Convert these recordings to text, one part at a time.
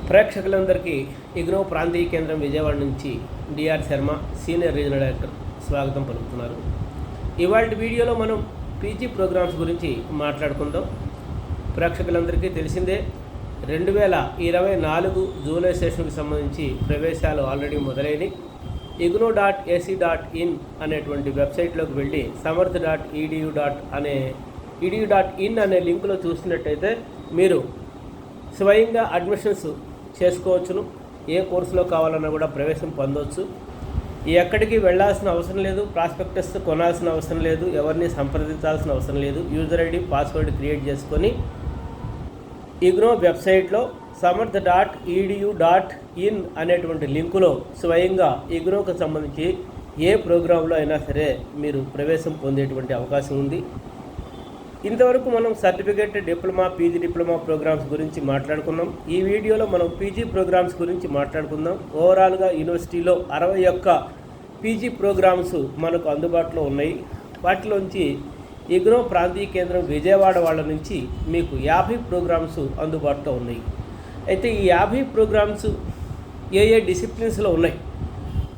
ప్రేక్షకులందరికీ ఇగ్నో ప్రాంతీయ కేంద్రం విజయవాడ నుంచి D R Sharma senior regional director స్వాగతం పలుకుతున్నారు. ఇవాళ వీడియోలో మనం పీజీ ప్రోగ్రామ్స్ గురించి మాట్లాడుకుందాం. ప్రేక్షకులందరికీ తెలిసిందే 2024 జూలై సెషన్కి సంబంధించి ప్రవేశాలు ఆల్రెడీ మొదలైనవి. igno.ac.in అనేటువంటి వెబ్సైట్లోకి వెళ్ళి samarth.edu.in అనే లింకులో చూసినట్టయితే మీరు స్వయంగా అడ్మిషన్స్ చేసుకోవచ్చును. ఏ కోర్సులో కావాలన్నా కూడా ప్రవేశం పొందవచ్చు. ఎక్కడికి వెళ్ళాల్సిన అవసరం లేదు, ప్రాస్పెక్టస్ కొనాల్సిన అవసరం లేదు, ఎవరిని సంప్రదించాల్సిన అవసరం లేదు. యూజర్ ఐడి పాస్వర్డ్ క్రియేట్ చేసుకొని ఇగ్నో వెబ్సైట్లో samarth.edu.in అనేటువంటి లింకులో స్వయంగా ఇగ్నోకు సంబంధించి ఏ ప్రోగ్రాంలో అయినా సరే మీరు ప్రవేశం పొందేటువంటి అవకాశం ఉంది. ఇంతవరకు మనం certificate, diploma, PG diploma programmes గురించి మాట్లాడుకున్నాం. ఈ వీడియోలో మనం పీజీ ప్రోగ్రామ్స్ గురించి మాట్లాడుకుందాం. ఓవరాల్గా యూనివర్సిటీలో 61 పీజీ ప్రోగ్రామ్స్ మనకు అందుబాటులో ఉన్నాయి. వాటిలోంచి ఇగ్నో ప్రాంతీయ కేంద్రం విజయవాడ వాళ్ళ నుంచి మీకు 50 ప్రోగ్రామ్స్ అందుబాటులో ఉన్నాయి. అయితే ఈ 50 ప్రోగ్రామ్స్ ఏ డిసిప్లిన్స్లో ఉన్నాయి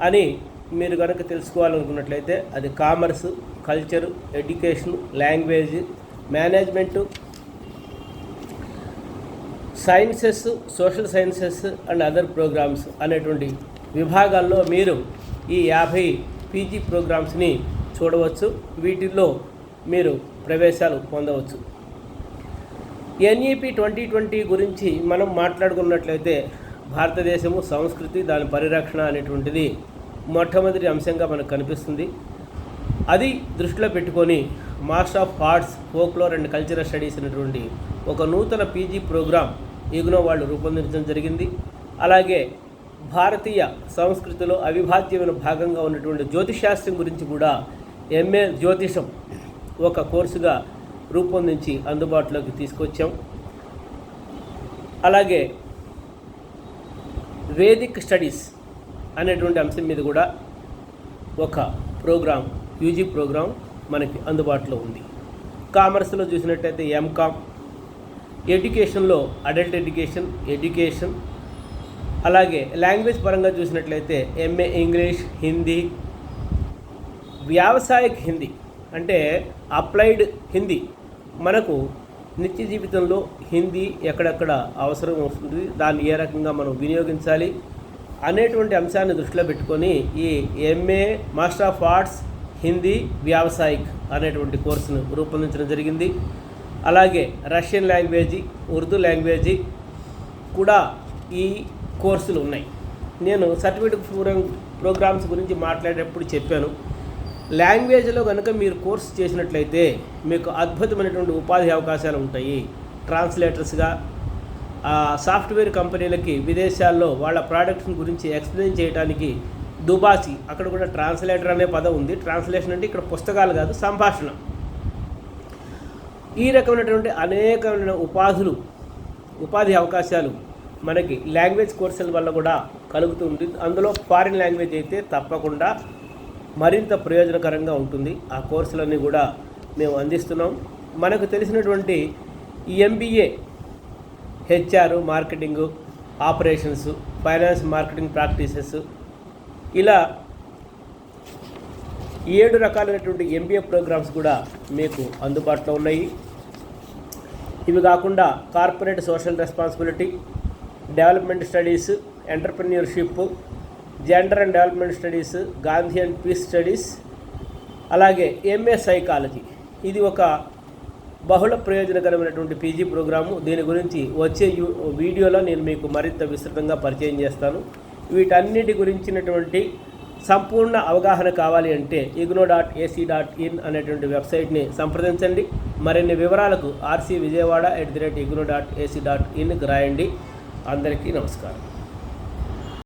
అని మీరు కనుక తెలుసుకోవాలనుకున్నట్లయితే అది commerce, culture, education, language, management, sciences, social sciences and other programmes అనేటువంటి విభాగాల్లో మీరు ఈ 50 పీజీ ప్రోగ్రామ్స్ని చూడవచ్చు. వీటిల్లో మీరు ప్రవేశాలు పొందవచ్చు. ఎన్ఈపీ 2020 గురించి మనం మాట్లాడుకున్నట్లయితే భారతదేశము, సంస్కృతి, దాని పరిరక్షణ అనేటువంటిది మొట్టమొదటి అంశంగా మనకు కనిపిస్తుంది. అది దృష్టిలో పెట్టుకొని master of arts, folklore and cultural studies అనేటువంటి ఒక నూతన పీజీ ప్రోగ్రాం ఇగ్నో వాళ్ళు రూపొందించడం జరిగింది. అలాగే భారతీయ సంస్కృతిలో అవిభాజ్యమైన భాగంగా ఉన్నటువంటి జ్యోతిశాస్త్రం గురించి కూడా ఎంఏ జ్యోతిషం ఒక కోర్సుగా రూపొందించి అందుబాటులోకి తీసుకొచ్చాం. అలాగే వేదిక్ స్టడీస్ అనేటువంటి అంశం మీద కూడా ఒక ప్రోగ్రాం, యూజీ ప్రోగ్రాం మనకి అందుబాటులో ఉంది. కామర్స్లో చూసినట్టయితే ఎంకామ్, ఎడ్యుకేషన్లో అడల్ట్ ఎడ్యుకేషన్, అలాగే లాంగ్వేజ్ పరంగా చూసినట్లయితే ఎంఏ ఇంగ్లీష్, హిందీ, వ్యావసాయిక్ హిందీ అంటే అప్లైడ్ హిందీ. మనకు నిత్య జీవితంలో హిందీ ఎక్కడెక్కడ అవసరం వస్తుంది, దాన్ని ఏ రకంగా మనం వినియోగించాలి అనేటువంటి అంశాన్ని దృష్టిలో పెట్టుకొని ఈ MA master of arts Hindi వ్యావసాయిక్ అనేటువంటి కోర్సును రూపొందించడం జరిగింది. అలాగే రష్యన్ లాంగ్వేజీ, ఉర్దూ లాంగ్వేజీ కూడా ఈ కోర్సులు ఉన్నాయి. నేను సర్టిఫికేట్ ప్రోగ్రామ్స్ గురించి మాట్లాడేటప్పుడు చెప్పాను, లాంగ్వేజ్లో కనుక మీరు కోర్సు చేసినట్లయితే మీకు అద్భుతమైనటువంటి ఉపాధి అవకాశాలు ఉంటాయి. ట్రాన్స్లేటర్స్గా సాఫ్ట్వేర్ కంపెనీలకి విదేశాల్లో వాళ్ళ ప్రోడక్ట్స్ గురించి ఎక్స్ప్లెయిన్ చేయడానికి దుబాసి, అక్కడ కూడా ట్రాన్స్లేటర్ అనే పదం ఉంది. ట్రాన్స్లేషన్ అంటే ఇక్కడ పుస్తకాలు కాదు, సంభాషణ. ఈ రకమైనటువంటి అనేకమైన ఉపాధి అవకాశాలు మనకి లాంగ్వేజ్ కోర్సుల వల్ల కూడా కలుగుతుంది. అందులో ఫారిన్ లాంగ్వేజ్ అయితే తప్పకుండా మరింత ప్రయోజనకరంగా ఉంటుంది. ఆ కోర్సులన్నీ కూడా మేము అందిస్తున్నాం. మనకు తెలిసినటువంటి MBA, HR, marketing, operations, finance, marketing practices, ఇలా 7 రకాలైనటువంటి ఎంబీఏ ప్రోగ్రామ్స్ కూడా మీకు అందుబాటులో ఉన్నాయి. ఇవి కాకుండా corporate social responsibility, development studies, entrepreneurship, gender and development studies, Gandhi and peace studies, అలాగే ఎంఏ సైకాలజీ. ఇది ఒక బహుళ ప్రయోజనకరమైనటువంటి పీజీ ప్రోగ్రాము. దీని గురించి వచ్చే వీడియోలో నేను మీకు మరింత విస్తృతంగా పరిచయం చేస్తాను. వీటన్నిటి గురించినటువంటి సంపూర్ణ అవగాహన కావాలి అంటే igno.ac.in అనేటువంటి వెబ్సైట్ని సంప్రదించండి. మరిన్ని వివరాలకు rcvijayawada@igno.ac.inకి రాయండి. అందరికీ నమస్కారం.